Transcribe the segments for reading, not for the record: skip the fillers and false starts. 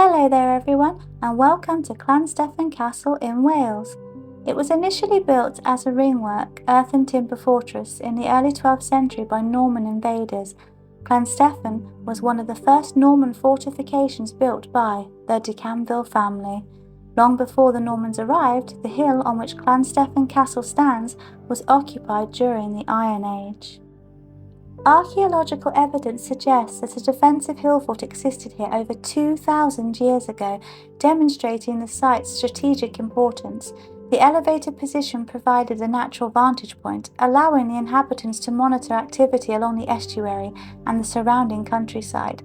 Hello there everyone, and welcome to Llansteffan Castle in Wales. It was initially built as a ringwork, earth and timber fortress in the early 12th century by Norman invaders. Llansteffan was one of the first Norman fortifications built by the de Camville family. Long before the Normans arrived, the hill on which Llansteffan Castle stands was occupied during the Iron Age. Archaeological evidence suggests that a defensive hill fort existed here over 2,000 years ago, demonstrating the site's strategic importance. The elevated position provided a natural vantage point, allowing the inhabitants to monitor activity along the estuary and the surrounding countryside.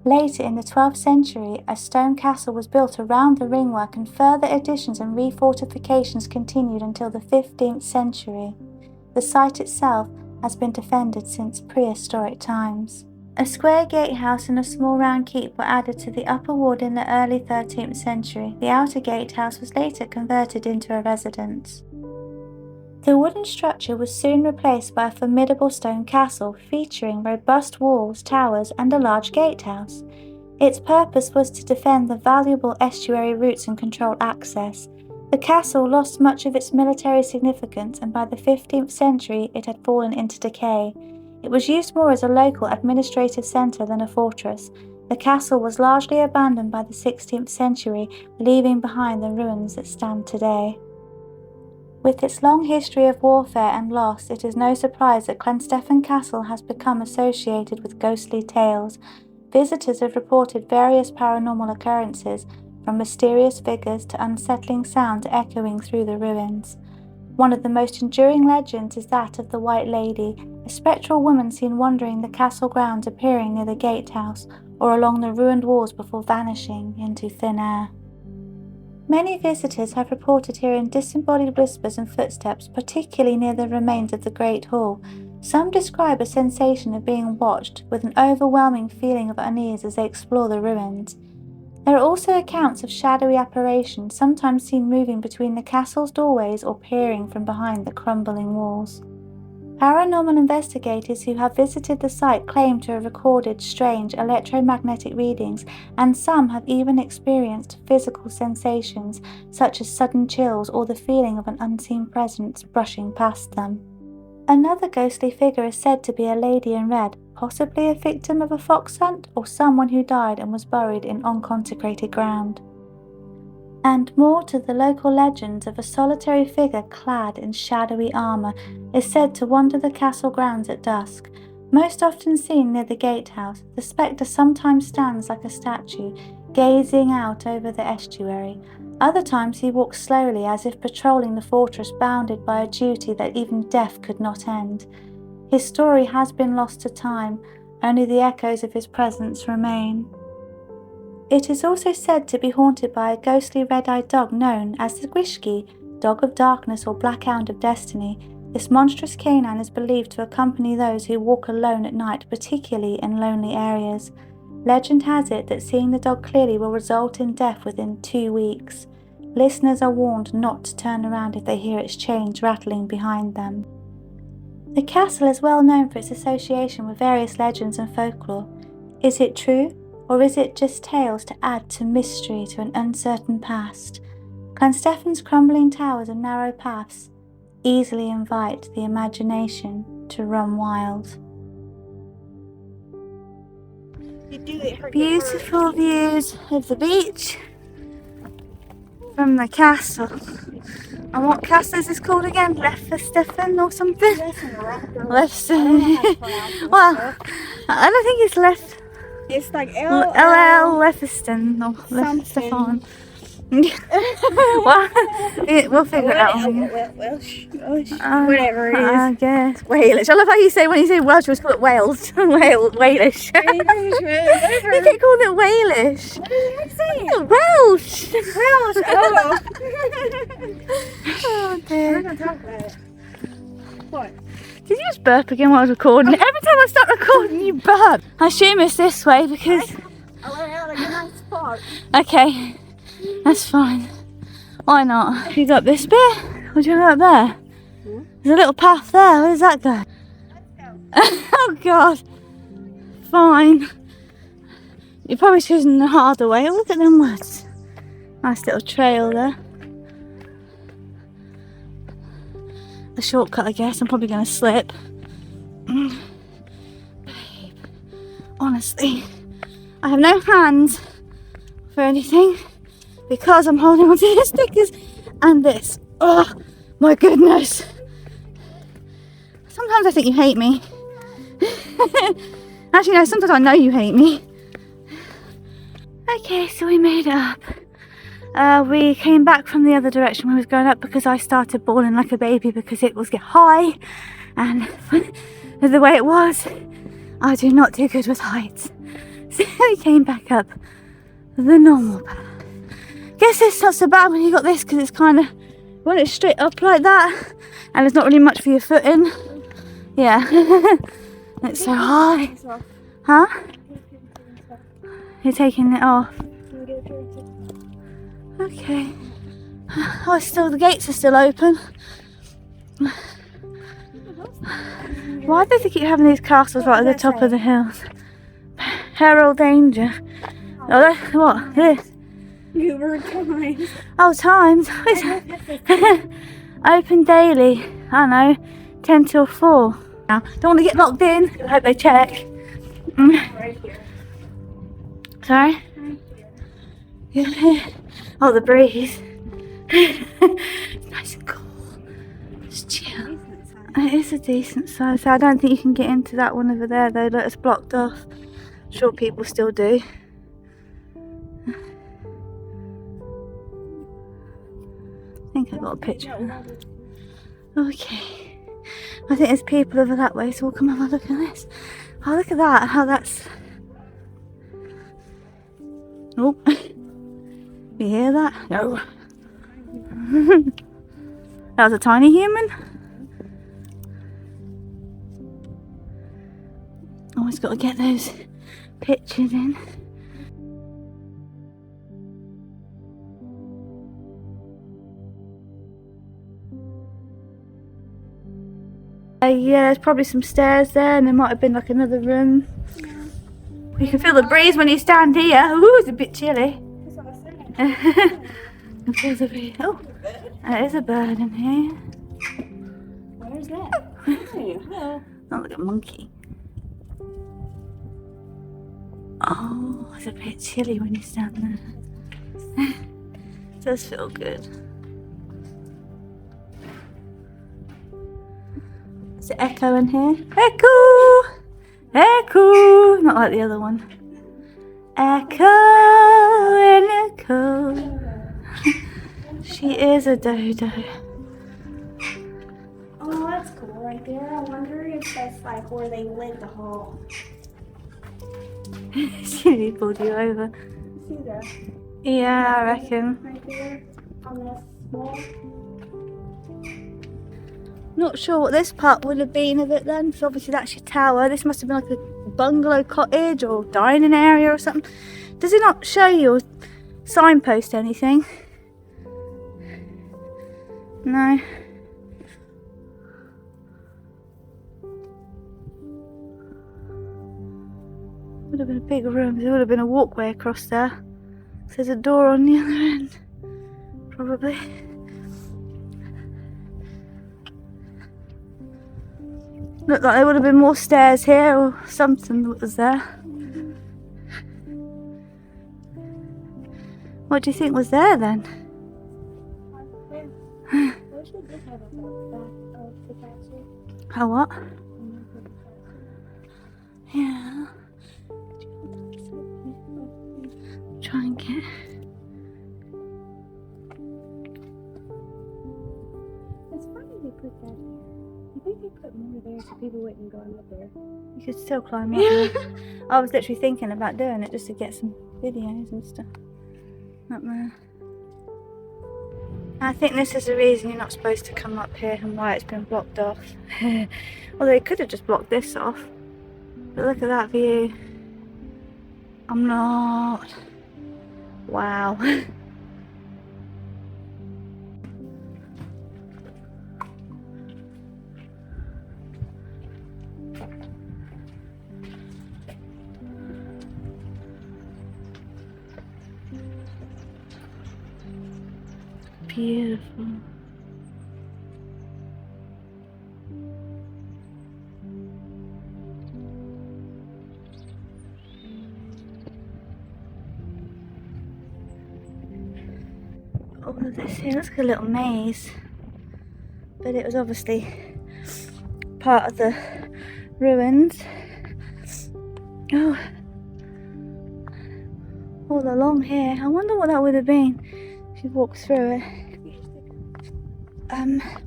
Later in the 12th century, a stone castle was built around the ringwork, and further additions and refortifications continued until the 15th century. The site itself has been defended since prehistoric times. A square gatehouse and a small round keep were added to the upper wall in the early 13th century. The outer gatehouse was later converted into a residence. The wooden structure was soon replaced by a formidable stone castle featuring robust walls, towers, and a large gatehouse. Its purpose was to defend the valuable estuary routes and control access. The castle lost much of its military significance, and by the 15th century it had fallen into decay. It was used more as a local administrative centre than a fortress. The castle was largely abandoned by the 16th century, leaving behind the ruins that stand today. With its long history of warfare and loss, it is no surprise that Llansteffan Castle has become associated with ghostly tales. Visitors have reported various paranormal occurrences, from mysterious figures to unsettling sounds echoing through the ruins. One of the most enduring legends is that of the White Lady, a spectral woman seen wandering the castle grounds, appearing near the gatehouse or along the ruined walls before vanishing into thin air. Many visitors have reported hearing disembodied whispers and footsteps, particularly near the remains of the Great Hall. Some describe a sensation of being watched, with an overwhelming feeling of unease as they explore the ruins. There are also accounts of shadowy apparitions, sometimes seen moving between the castle's doorways or peering from behind the crumbling walls. Paranormal investigators who have visited the site claim to have recorded strange electromagnetic readings, and some have even experienced physical sensations, such as sudden chills or the feeling of an unseen presence brushing past them. Another ghostly figure is said to be a lady in red, possibly a victim of a fox hunt or someone who died and was buried in unconsecrated ground. And more to the local legends of a solitary figure clad in shadowy armour is said to wander the castle grounds at dusk. Most often seen near the gatehouse, the spectre sometimes stands like a statue, gazing out over the estuary. Other times he walks slowly, as if patrolling the fortress, bounded by a duty that even death could not end. His story has been lost to time, only the echoes of his presence remain. It is also said to be haunted by a ghostly red-eyed dog known as the Gwishgi, dog of darkness or black hound of destiny. This monstrous canine is believed to accompany those who walk alone at night, particularly in lonely areas. Legend has it that seeing the dog clearly will result in death within 2 weeks. Listeners are warned not to turn around if they hear its chains rattling behind them. The castle is well known for its association with various legends and folklore. Is it true, or is it just tales to add to mystery to an uncertain past? Llansteffan's crumbling towers and narrow paths easily invite the imagination to run wild. Beautiful views of the beach from the castle. And what castle is this called again? Llansteffan or something? Llansteffan. Well, I don't think it's left. It's like Llansteffan or Llansteffan. Well, we'll figure it out. Welsh, whatever it is. I guess Walish. I love how you say, when you say Welsh, we call it Wales. Walish. You keep calling it Walish. What did I say? Welsh. Welsh. Oh. Oh dear. We're gonna talk about it. What? Did you just burp again while I was recording? Every time I start recording, you burp. I assume it's this way because. I went out like a nice spot. Okay, that's fine. Why not? You got this bit? Or do you go up there? There's a little path there. Where does that go? Let's go. Oh God. Fine. You're probably choosing the harder way. Oh, look at them woods. Nice little trail there. A shortcut, I guess. I'm probably going to slip. Babe, honestly, I have no hands for anything because I'm holding onto the stickers and this. Oh my goodness. Sometimes I think you hate me. Actually, no, sometimes I know you hate me. Okay, so we made it up. We came back from the other direction we was going up because I started bawling like a baby because it was high, and the way it was, I do not do good with heights. So we came back up the normal path. Guess it's not so bad when you got this because it's kind of, when it's straight up like that and there's not really much for your foot in. Yeah. It's so high. Huh? You're taking it off. Okay. Oh, still, the gates are still open. Why do they keep having these castles right at the top of the hills? Herald danger. Oh, that's what? This? You were times. Oh, times. Open daily. I know. 10 till 4. Now, don't want to get locked in. I hope they check. Right here. Sorry? Right here. Yeah. Oh, the breeze. It's nice and cool. Just chill. It is a decent size. So I don't think you can get into that one over there though. Look, it's blocked off. I'm sure people still do. I think I got a picture. Okay. I think there's people over that way, so we'll come have a look at this. Oh, look at that. How that's. Oh. You hear that? No. That was a tiny human. Always got to get those pictures in. Yeah, there's probably some stairs there, and there might have been like another room. You can feel the breeze when you stand here. Ooh, it's a bit chilly. That's what I said. You feel the breeze. Oh, there is a bird in here. Where's that? Hey, hello. Not like a monkey. Oh, it's a bit chilly when you stand there. It does feel good. Is it echo in here? Echo! Echo! Not like the other one. Echo and echo. She is a dodo. Oh, that's cool right there. I wonder if that's like where they lived the whole. She pulled you over. See that? Yeah, I reckon. Right there on this wall. Not sure what this part would have been of it then. So obviously that's your tower. This must have been like a bungalow cottage or dining area or something. Does it not show you or signpost anything? No. Would have been a big room. There would have been a walkway across there. There's a door on the other end. Probably. Looked like there would have been more stairs here or something that was there. What do you think was there then? I wish we did have a back of the castle. Oh, what? Yeah. Try and get. It's funny they put that here. I think they put more there so people wouldn't go up there. You could still climb up there. I was literally thinking about doing it just to get some videos and stuff up there. I think this is the reason you're not supposed to come up here and why it's been blocked off. Well, they could have just blocked this off. But look at that view. I'm not. Wow. beautiful. All of this here looks like a little maze, but it was obviously part of the ruins. Oh, all along here. I wonder what that would have been if you walked through it.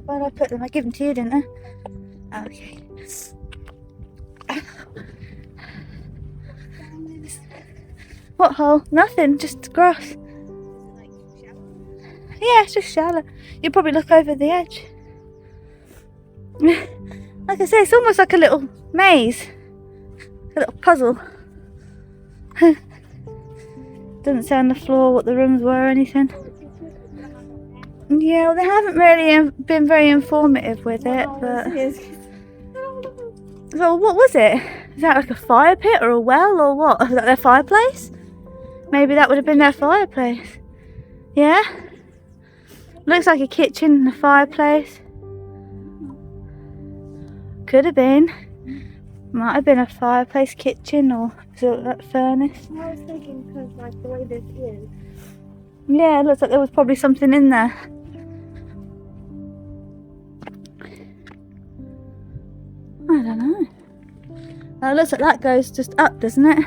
Where did I put them? I gave them to you, didn't I? Okay. What hole? Nothing, just grass. Yeah, it's just shallow. You probably look over the edge. Like I say, it's almost like a little maze. A little puzzle. Doesn't say on the floor what the rooms were or anything. Yeah, well, they haven't really been very informative with it, but... So what was it? Is that like a fire pit or a well or what? Is that their fireplace? Maybe that would have been their fireplace. Yeah? Looks like a kitchen and a fireplace. Could have been. Might have been a fireplace, kitchen, or sort of that furnace. I was thinking because like the way this is. Yeah, it looks like there was probably something in there. I don't know. Oh, it looks like that goes just up, doesn't it?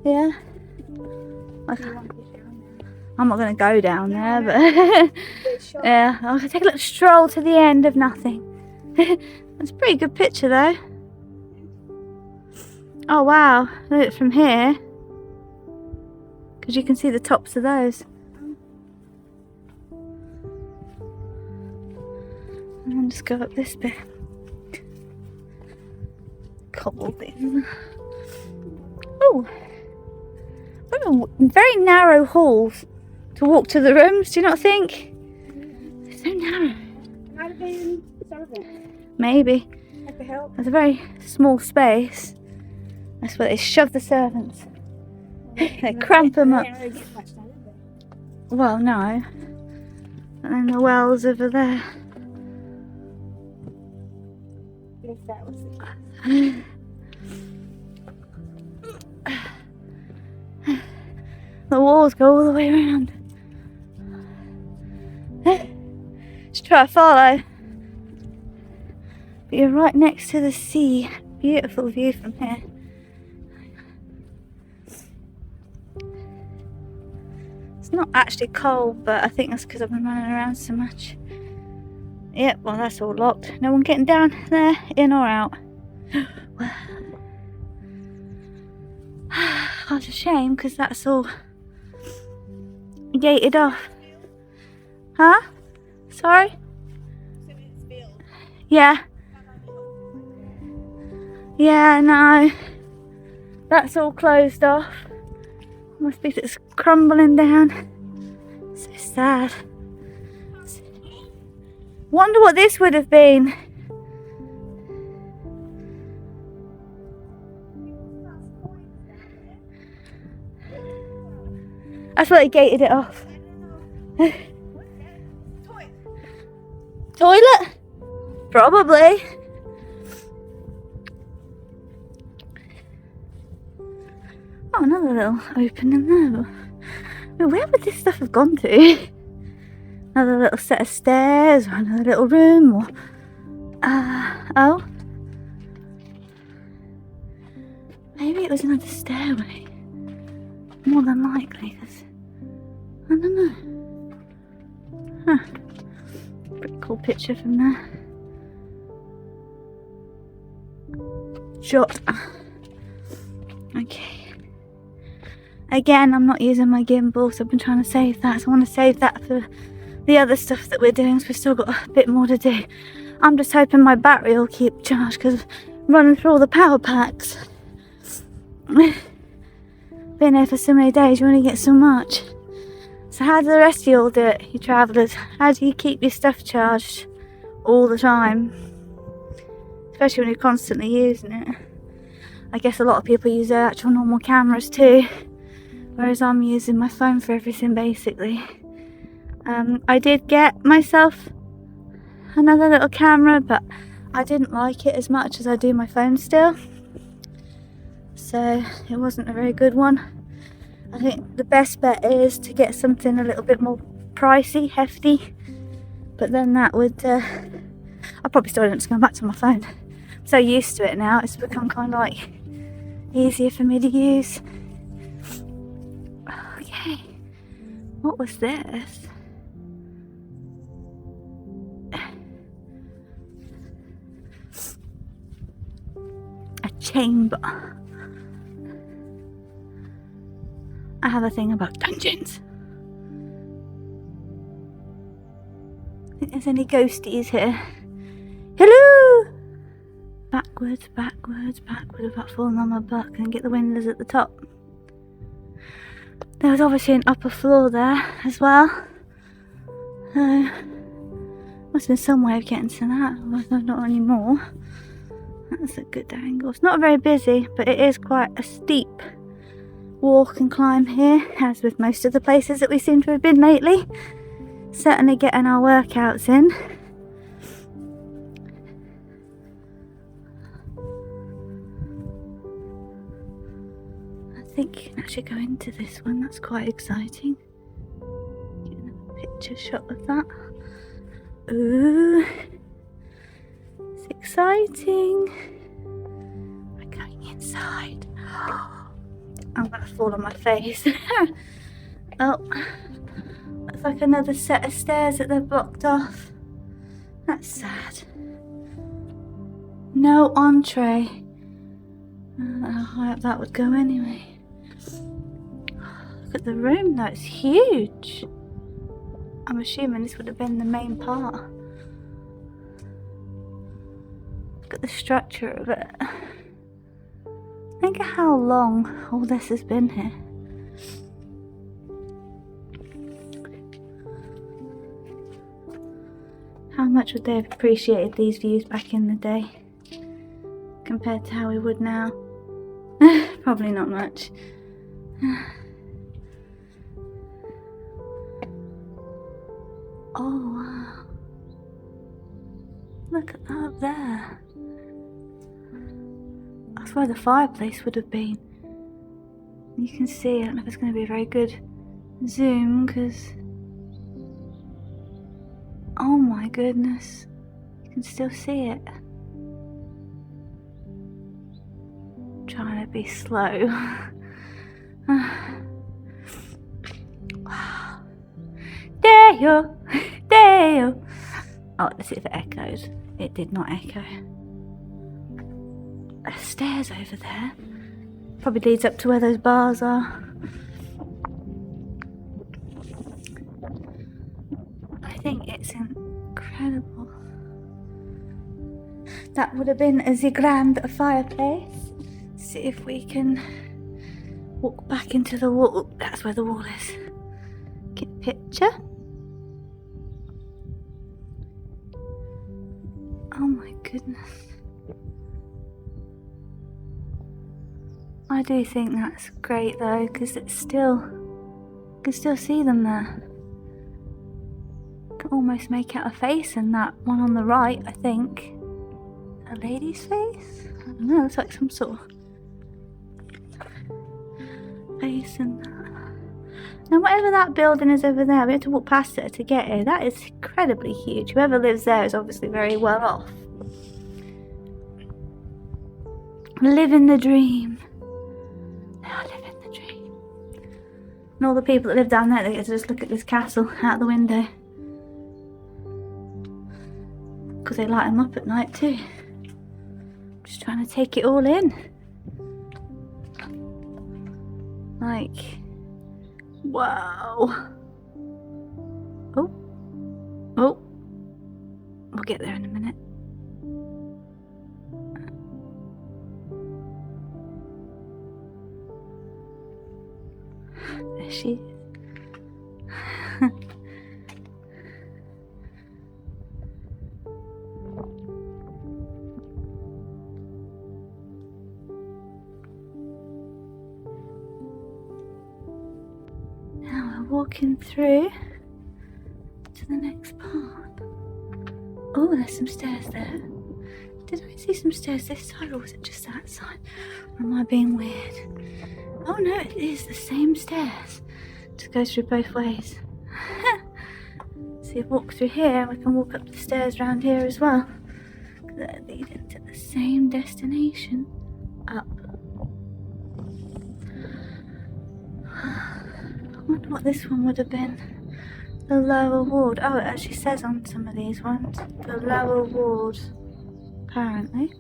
Yeah. I'm not going to go down there, but yeah, I'll take a little stroll to the end of nothing. That's a pretty good picture though. Oh wow, look at it from here, because you can see the tops of those. And then just go up this bit. Cobble thing. Oh, very narrow halls to walk to the rooms, do you not think? They're so narrow. Might have been servants. Maybe. Had to help. It's a very small space. That's where they shove the servants. They cramp them up. Well, no. And then the well's over there. If that was it. The walls go all the way around. Just try to follow. But you're right next to the sea. Beautiful view from here. It's not actually cold, but I think that's because I've been running around so much. Yep, well that's all locked. No one getting down there, in or out. That's a shame because that's all gated off. Huh? Sorry? Yeah. Yeah, no. That's all closed off. Must be it's crumbling down. So sad. Wonder what this would have been. That's why they gated it off. Toilet? Probably. Oh, another little opening there. Where would this stuff have gone to? Another little set of stairs, or another little room, or... oh. Maybe it was another stairway. More than likely, because... I don't know. Huh. Pretty cool picture from there. Shot. Okay. Again, I'm not using my gimbal, so I've been trying to save that. So I want to save that for the other stuff that we're doing, so we've still got a bit more to do. I'm just hoping my battery will keep charged, because running through all the power packs. Been here for so many days, you only get so much. So how do the rest of you all do it, you travellers? How do you keep your stuff charged all the time? Especially when you're constantly using it. I guess a lot of people use their actual normal cameras too, whereas I'm using my phone for everything basically. I did get myself another little camera, but I didn't like it as much as I do my phone still, so it wasn't a very good one. I think the best bet is to get something a little bit more pricey, hefty, but then that would I probably still end up going back to my phone. I'm so used to it now, it's become kind of like easier for me to use. Okay, what was this? A chamber. I have a thing about dungeons. Think there's any ghosties here? Hello! Backwards, backwards, backwards without falling on my butt and get the windows at the top. There was obviously an upper floor there as well. Must have been some way of getting to that, although not anymore. That's a good angle. It's not very busy, but it is quite a steep walk and climb here, as with most of the places that we seem to have been lately. Certainly getting our workouts in. I think you can actually go into this one, that's quite exciting. Getting a picture shot of that. Ooh, it's exciting. We're going inside. I'm gonna fall on my face. Oh, looks like another set of stairs that they've blocked off. That's sad. No entree. I don't know how high up that would go anyway. Look at the room though, it's huge. I'm assuming this would have been the main part. Look at the structure of it. Think of how long all this has been here. How much would they have appreciated these views back in the day compared to how we would now? Probably not much. Oh wow. Look at that up there. That's where the fireplace would have been. You can see, I don't know if it's going to be a very good zoom because... Oh my goodness. You can still see it. I'm trying to be slow. Wow. Deo! Deo! Oh, let's see if it echoes. It did not echo. There's stairs over there. Probably leads up to where those bars are. I think it's incredible. That would have been a grand fireplace. See if we can walk back into the wall. That's where the wall is. Get a picture. Oh my goodness. I do think that's great though, because it's still, you can still see them there. You can almost make out a face in that one on the right, I think. A lady's face? I don't know, it's like some sort of face in that. Now whatever that building is over there, we have to walk past it to get here. That is incredibly huge. Whoever lives there is obviously very well off. Living the dream. I live in the dream. And all the people that live down there, they get to just look at this castle out the window. Because they light them up at night too. Just trying to take it all in. Like, wow. Oh. Oh. We'll get there in a minute. There she is. walking through to the next part. Oh, there's some stairs there. Did I see some stairs this side, or was it just that side? Or am I being weird? Oh no, it is the same stairs. Just goes through both ways. So you walk through here, we can walk up the stairs around here as well. They're leading to the same destination. Up. I wonder what this one would have been. The lower ward. Oh, it actually says on some of these ones. The lower ward. Apparently.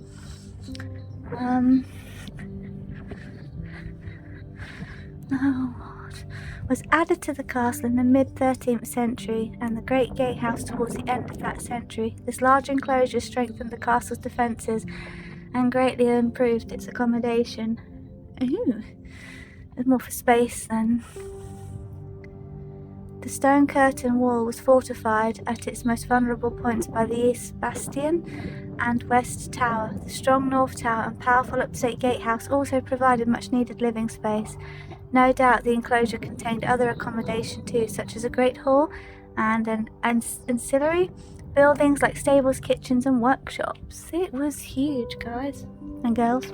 Lower ward was added to the castle in the mid-13th century and the Great Gatehouse towards the end of that century. This large enclosure strengthened the castle's defences and greatly improved its accommodation. Ooh, there's more for space then. The stone curtain wall was fortified at its most vulnerable points by the East Bastion and West Tower. The strong North Tower and powerful up-to-date gatehouse also provided much-needed living space. No doubt the enclosure contained other accommodation too, such as a great hall and an ancillary buildings like stables, kitchens and workshops. It was huge, guys and girls.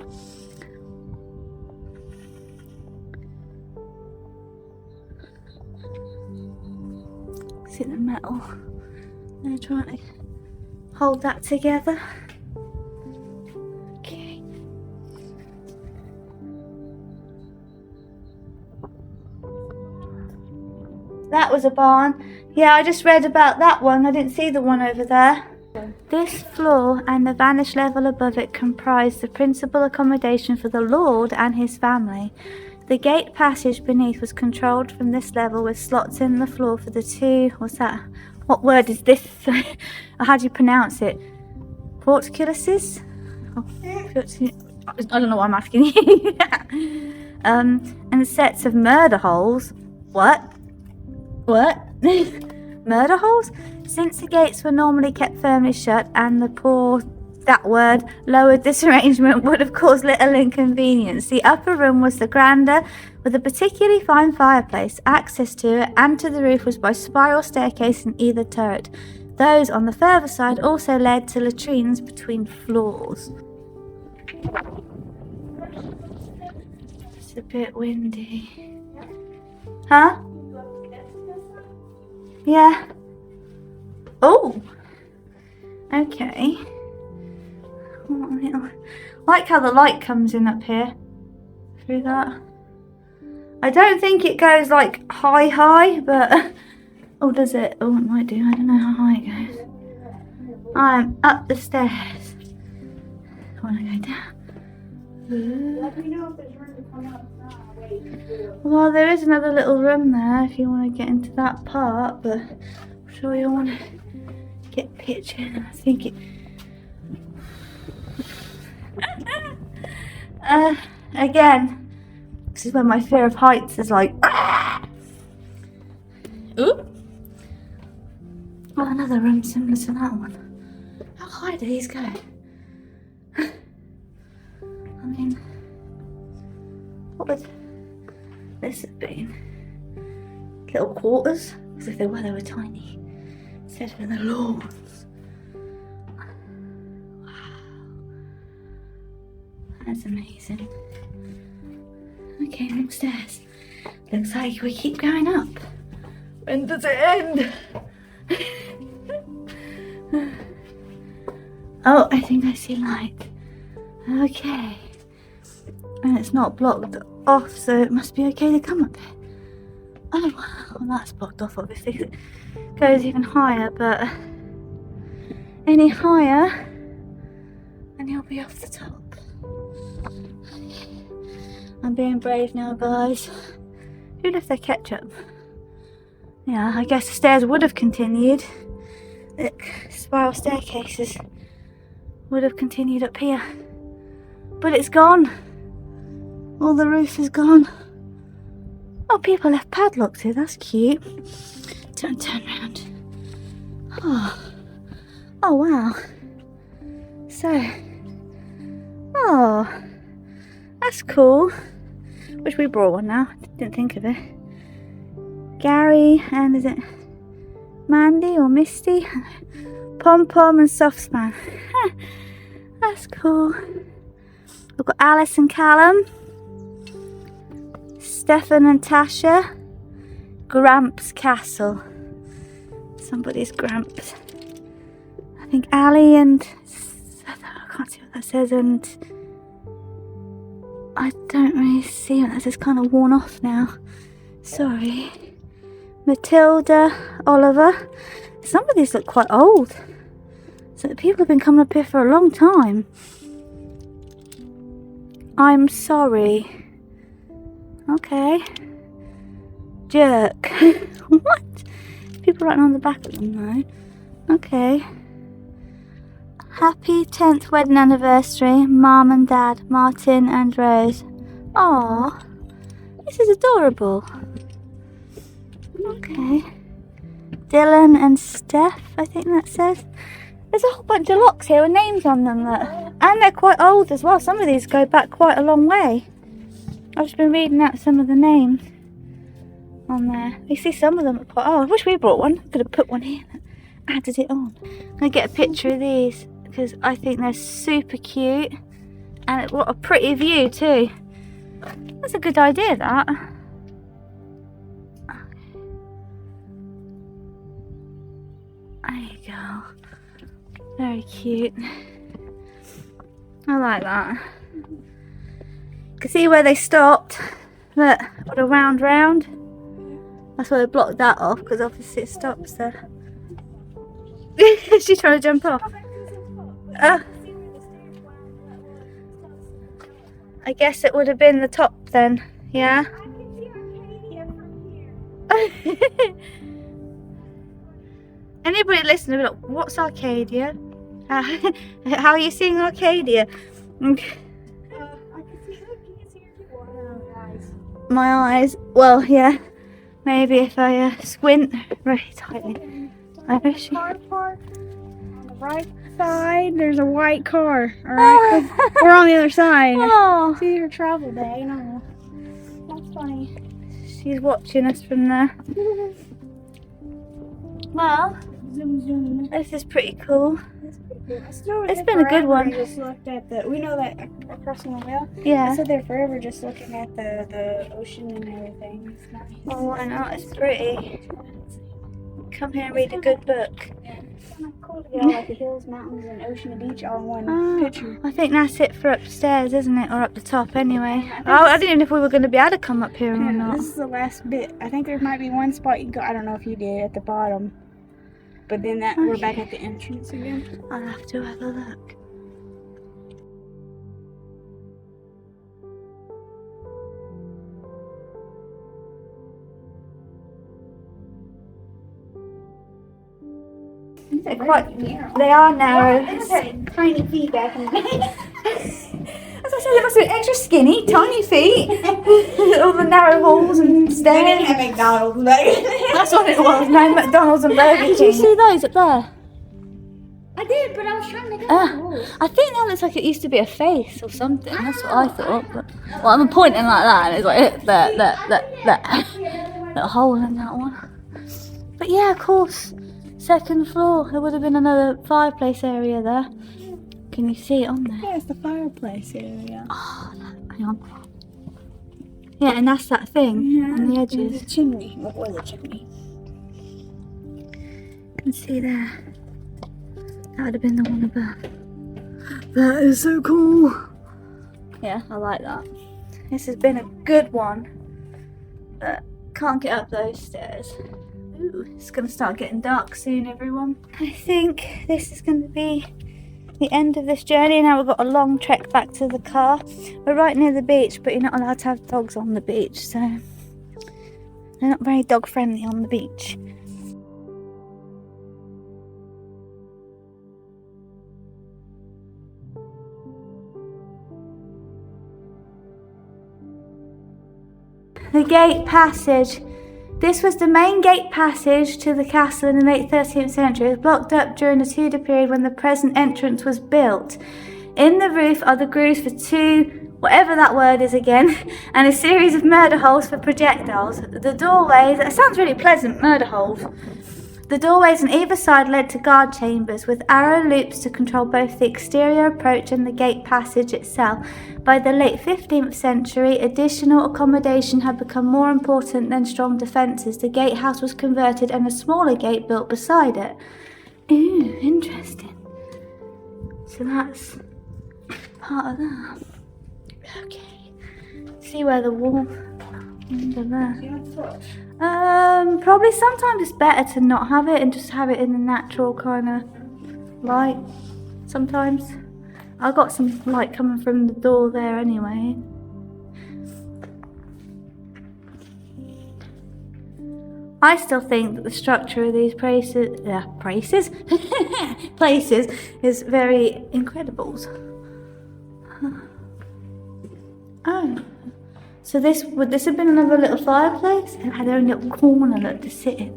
See the metal. They're trying to hold that together. Okay. That was a barn. Yeah, I just read about that one. I didn't see the one over there. This floor and the vanished level above it comprised the principal accommodation for the Lord and his family. The gate passage beneath was controlled from this level with slots in the floor for the two... What's that? What word is this? How do you pronounce it? Portcullises? Oh, I don't know why I'm asking you. And sets of murder holes. What? Murder holes? Since the gates were normally kept firmly shut and the poor... that word, lowered, this arrangement would have caused little inconvenience. The upper room was the grander, with a particularly fine fireplace. Access to it and to the roof was by spiral staircase in either turret. Those on the further side also led to latrines between floors. It's a bit windy. Huh? Yeah. Oh! Okay. I like how the light comes in up here through that. I don't think it goes like high, but oh, does it? Oh, it might do. I don't know how high it goes. I'm up the stairs. I want to go down. Let me know if there's room to come outside. Well, there is another little room there if you want to get into that part, but I'm sure you'll want to get pictured. I think it. Again, this is when my fear of heights is like. Ooh. Oh, another room similar to that one. How high do these go? I mean, what would this have been? Little quarters? As if they were tiny. Instead of in the lawns. Wow. That's amazing. Okay, more stairs. Looks like we keep going up. When does it end? Oh, I think I see light. Okay. And it's not blocked off, so it must be okay to come up here. Oh, well, that's blocked off, obviously. It goes even higher, but any higher, and you'll be off the top. I'm being brave now, guys. Who left their ketchup? Yeah, I guess the stairs would have continued. The spiral staircases would have continued up here. But it's gone. All the roof is gone. Oh, people left padlocks here. That's cute. Turn around. Oh, wow. So, oh, that's cool. Wish we brought one now. Didn't think of it. Gary and is it Mandy or Misty? Pom Pom and Softspan. That's cool. We've got Alice and Callum, Stefan and Tasha, Gramps Castle. Somebody's Gramps. I think Ali and I can't see what that says, and I don't really see what that says. Kind of worn off now. Sorry. Matilda, Oliver. Some of these look quite old. So people have been coming up here for a long time. I'm sorry. Okay. Jerk. What? People writing on the back of them though. Okay. Happy 10th wedding anniversary, Mum and Dad, Martin and Rose. Aww. This is adorable. Okay. Dylan and Steph, I think that says. There's a whole bunch of locks here with names on them. And they're quite old as well. Some of these go back quite a long way. I've just been reading out some of the names on there. You see some of them are quite old. I wish we brought one. Could have put one here and added it on. I'm going to get a picture of these because I think they're super cute. And what a pretty view too. That's a good idea, that. There you go. Very cute. I like that. You can see where they stopped. Look, what a round. That's why they blocked that off, because obviously it stops there. She's trying to jump off. I guess it would have been the top then, yeah? Anybody listening will be like, what's Arcadia? How are you seeing Arcadia? My eyes. Well, yeah. Maybe if I squint very tightly. Car park on the right side. There's a white car. All right, we're on the other side. Oh, See her travel day. No, that's funny. she's watching us from there. Well, Zoom. this is pretty cool. It's been a good one. Just looked at we know that across the wheel. Yeah. I stood there forever just looking at the ocean and everything. It's nice. Oh, why not? It's pretty. Come here and read a good book. Yeah. It's kind of cool to get all like the hills, mountains, and ocean and beach all in one picture. I think that's it for upstairs, isn't it? Or up the top anyway. I didn't know if we were going to be able to come up here or not. This is the last bit. I think there might be one spot you can go. I don't know if you did at the bottom. But then we're back at the entrance again. I'll have to have a look. They are narrow. Tiny feet back in the As I said, they must be extra skinny, tiny feet. All the narrow halls and stairs. at McDonald's. That's what it was. No McDonald's and Burger King. Did you see those up there? I did, but I was trying to get the rules. I think that looks like it used to be a face or something. That's what I thought. But, well, I'm pointing like that, and it's like that. Little hole in that one. But yeah, of course. Second floor. There would have been another fireplace area there. Can you see it on there? Yeah, it's the fireplace area. Oh, look, hang on. Yeah, and that's that thing on the edges. The chimney. What was the chimney? You can see there. That would have been the one above. That is so cool. Yeah, I like that. This has been a good one. But can't get up those stairs. Ooh, it's going to start getting dark soon, everyone. I think this is going to be the end of this journey. Now we've got a long trek back to the car. We're right near the beach, but you're not allowed to have dogs on the beach, so they're not very dog friendly on the beach. The gate passage. This was the main gate passage to the castle in the late 13th century. It was blocked up during the Tudor period when the present entrance was built. In the roof are the grooves for two whatever that word is again, and a series of murder holes for projectiles. The doorways, that sounds really pleasant, murder holes. The doorways on either side led to guard chambers with arrow loops to control both the exterior approach and the gate passage itself. By the late 15th century, additional accommodation had become more important than strong defences. The gatehouse was converted and a smaller gate built beside it. Ooh, interesting. So that's part of that. Okay. See where the wall under there. Probably sometimes it's better to not have it and just have it in the natural kind of light. Sometimes I got some light coming from the door there anyway. I still think that the structure of these places is very incredible. Oh. So would this have been another little fireplace? It had their own little corner to sit in.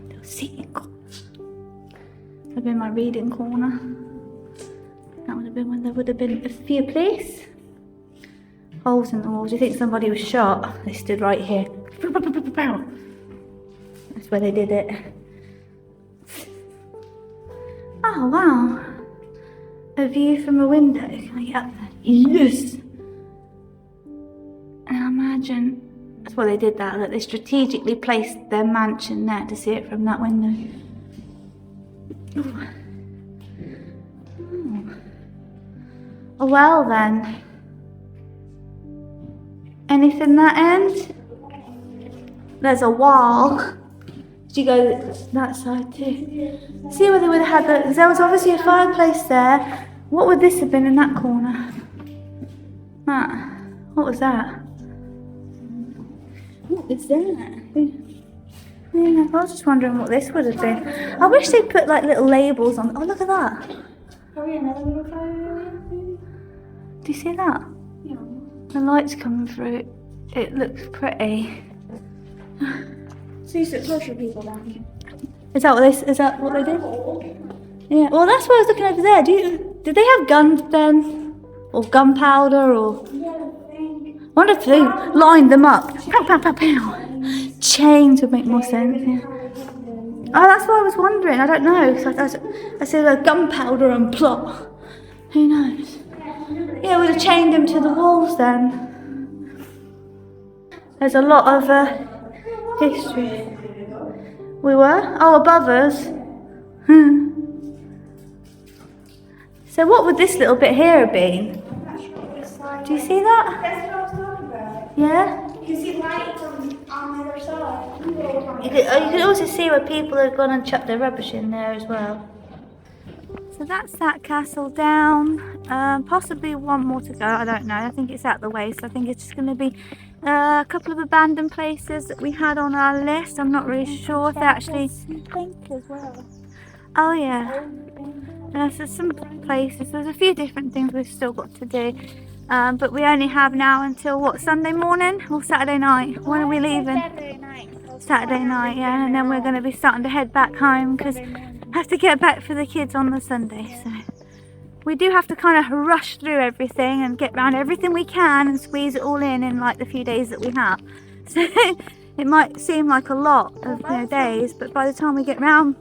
Little sitting corner. That would have been my reading corner. That would have been when there would have been a fireplace. Holes in the walls. Do you think somebody was shot? They stood right here. That's where they did it. Oh wow. A view from a window. Can I get up there? Yes! And I imagine that's why they did that they strategically placed their mansion there to see it from that window. Ooh. Oh. Well then. Anything that end? There's a wall. Did you go that side too? See where they would have had because there was obviously a fireplace there. What would this have been in that corner? What was that? What is that? Yeah, I was just wondering what this would have been. I wish they put like little labels on. Oh, look at that. Are we another little fire? Do you see that? Yeah. The light's coming through. It looks pretty. So you used to torture people down here. Is that what they did? Yeah. Well, that's what I was looking over there. Did they have guns then, or gunpowder, or? I wonder if they lined them up. Pow, pow, pow, pow. Chains would make more sense. Yeah. Oh, that's what I was wondering. I don't know. I said gunpowder and plot. Who knows? Yeah, we'd have chained them to the walls then. There's a lot of history. We were? Oh, above us. So what would this little bit here have been? Do you see that? That's what I was talking about. Yeah? You can see lights on the other side. You could also see where people had gone and chucked their rubbish in there as well. So that's that castle down. Possibly one more to go, I don't know. I think it's out the way, so I think it's just going to be a couple of abandoned places that we had on our list. I'm not really sure if they actually... as well. Oh yeah. So some places, there's a few different things we've still got to do. But we only have now until what, Sunday morning or Saturday night? When are we leaving? Saturday night. Saturday night, yeah, and then we're going to be starting to head back home because I have to get back for the kids on the Sunday. So we do have to kind of rush through everything and get around everything we can and squeeze it all in like the few days that we have. So it might seem like a lot of days, but by the time we get round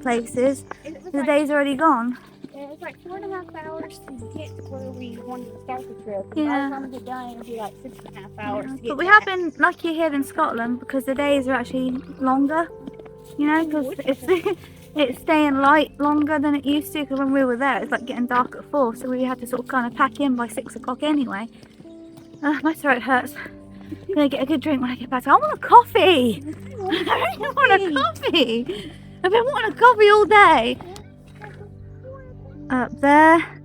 places, the day's already gone. It was like 4.5 hours to get to where we wanted to start the trip. Yeah. By the time we get done, it'll be like 6.5 hours to get But we back. have been lucky here in Scotland because the days are actually longer, because it's staying light longer than it used to, because when we were there it's like getting dark at 4, so we had to sort of kind of pack in by 6 o'clock anyway. My throat hurts. I'm going to get a good drink when I get back. I want a coffee! I really want a coffee! I've been wanting a coffee all day. Up there,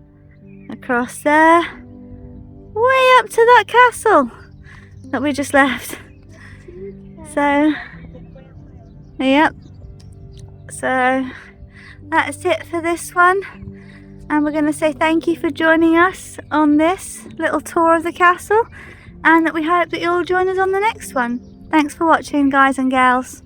across there, way up to that castle that we just left. So, yep. So, that's it for this one. And we're going to say thank you for joining us on this little tour of the castle. And that we hope that you'll join us on the next one. Thanks for watching, guys and gals.